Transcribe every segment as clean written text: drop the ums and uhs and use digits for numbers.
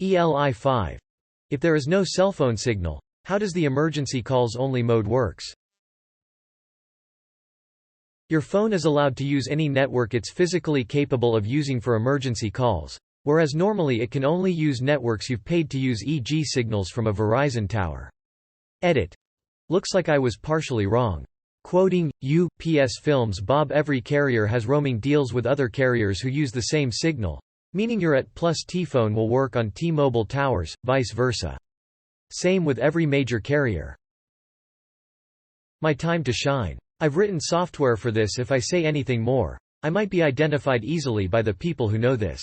ELI5. If there is no cell phone signal, how does the emergency calls only mode works? Your phone is allowed to use any network it's physically capable of using for emergency calls, whereas normally it can only use networks you've paid to use, e.g. signals from a Verizon tower. Edit. Looks like I was partially wrong. Quoting, U.S. Films Bob. Every carrier has roaming deals with other carriers who use the same signal, meaning your ET plus T-phone will work on T-Mobile towers, vice versa. Same with every major carrier. My time to shine. I've written software for this. If I say anything more, I might be identified easily by the people who know this.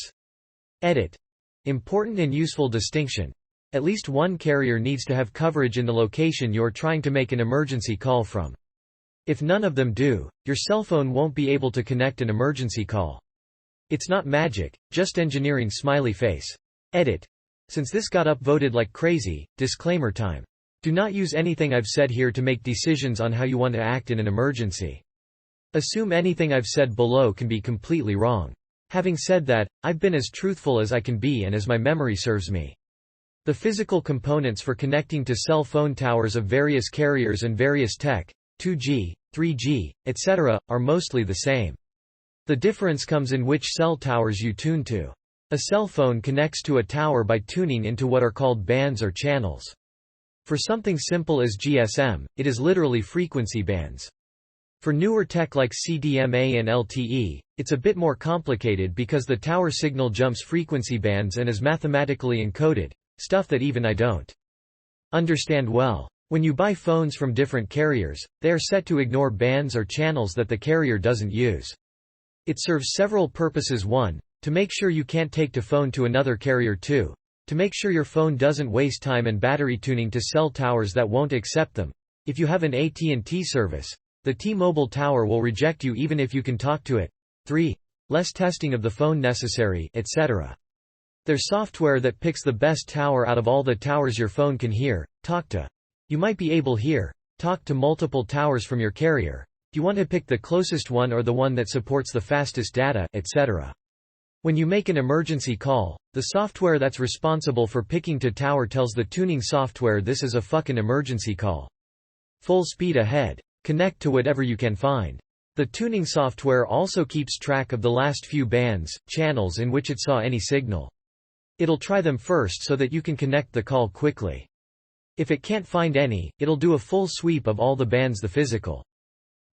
Edit. Important and useful distinction. At least one carrier needs to have coverage in the location you're trying to make an emergency call from. If none of them do, your cell phone won't be able to connect an emergency call. It's not magic, just engineering. Smiley face. Edit. Since this got upvoted like crazy, disclaimer time. Do not use anything I've said here to make decisions on how you want to act in an emergency. Assume anything I've said below can be completely wrong. Having said that, I've been as truthful as I can be and as my memory serves me. The physical components for connecting to cell phone towers of various carriers and various tech, 2G, 3G, etc., are mostly the same. The difference comes in which cell towers you tune to. A cell phone connects to a tower by tuning into what are called bands or channels. For something simple as GSM, it is literally frequency bands. For newer tech like CDMA and LTE, it's a bit more complicated because the tower signal jumps frequency bands and is mathematically encoded, stuff that even I don't understand well. When you buy phones from different carriers, they are set to ignore bands or channels that the carrier doesn't use. It serves several purposes. 1. To make sure you can't take the phone to another carrier. 2. To make sure your phone doesn't waste time and battery tuning to cell towers that won't accept them. If you have an AT&T service, the T-Mobile tower will reject you even if you can talk to it. 3. Less testing of the phone necessary, etc. There's software that picks the best tower out of all the towers your phone can hear, talk to. You might be able to talk to multiple towers from your carrier. You want to pick the closest one or the one that supports the fastest data, etc. When you make an emergency call, the software that's responsible for picking to tower tells the tuning software this is a fucking emergency call. Full speed ahead. Connect to whatever you can find. The tuning software also keeps track of the last few bands, channels in which it saw any signal. It'll try them first so that you can connect the call quickly. If it can't find any, it'll do a full sweep of all the bands the physical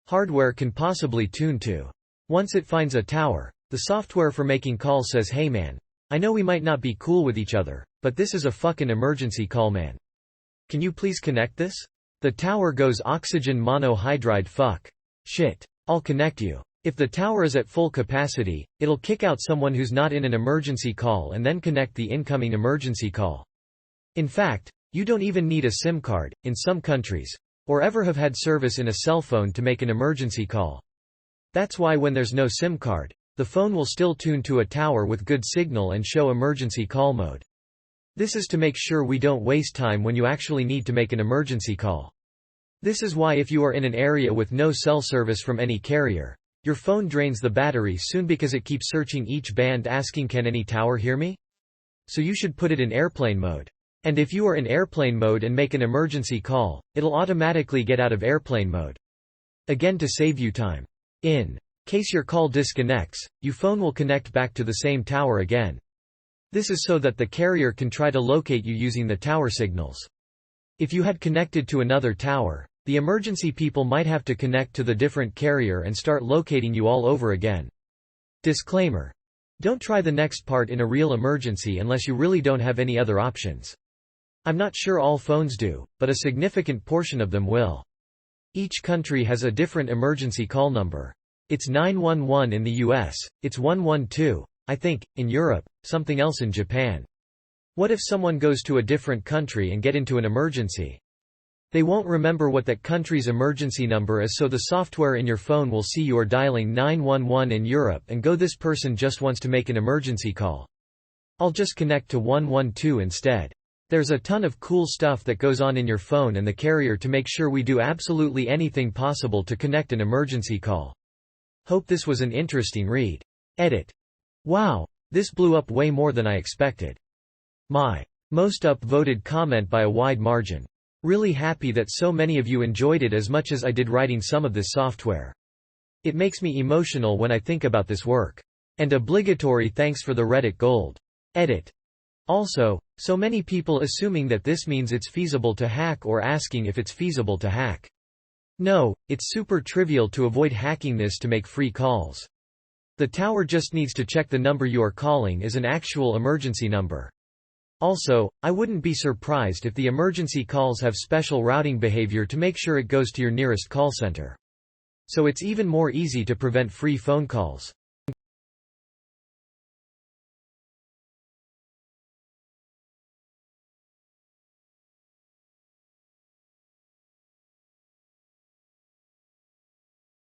hardware can possibly tune to. Once it finds a tower, the software for making calls says, "Hey man, I know we might not be cool with each other, but this is a fucking emergency call, man. Can you please connect this?" The tower goes, "Oxygen monohydride, fuck. Shit. I'll connect you." If the tower is at full capacity, it'll kick out someone who's not in an emergency call and then connect the incoming emergency call. In fact, you don't even need a SIM card, in some countries, or ever have had service in a cell phone to make an emergency call. That's why when there's no SIM card, the phone will still tune to a tower with good signal and show emergency call mode. This is to make sure we don't waste time when you actually need to make an emergency call. This is why if you are in an area with no cell service from any carrier, your phone drains the battery soon because it keeps searching each band asking, "Can any tower hear me?" So you should put it in airplane mode. And if you are in airplane mode and make an emergency call, it'll automatically get out of airplane mode. Again, to save you time. In case your call disconnects, your phone will connect back to the same tower again. This is so that the carrier can try to locate you using the tower signals. If you had connected to another tower, the emergency people might have to connect to the different carrier and start locating you all over again. Disclaimer. Don't try the next part in a real emergency unless you really don't have any other options. I'm not sure all phones do, but a significant portion of them will. Each country has a different emergency call number. It's 911 in the US, it's 112, I think, in Europe, something else in Japan. What if someone goes to a different country and get into an emergency? They won't remember what that country's emergency number is, so the software in your phone will see you are dialing 911 in Europe and go, "This person just wants to make an emergency call. I'll just connect to 112 instead." There's a ton of cool stuff that goes on in your phone and the carrier to make sure we do absolutely anything possible to connect an emergency call. Hope this was an interesting read. Edit. Wow, this blew up way more than I expected. My most upvoted comment by a wide margin. Really happy that so many of you enjoyed it as much as I did writing some of this software. It makes me emotional when I think about this work. And obligatory thanks for the Reddit Gold. Edit. Also, so many people assuming that this means it's feasible to hack or asking if it's feasible to hack. No, it's super trivial to avoid hacking this to make free calls. The tower just needs to check the number you are calling is an actual emergency number. Also, I wouldn't be surprised if the emergency calls have special routing behavior to make sure it goes to your nearest call center. So it's even more easy to prevent free phone calls.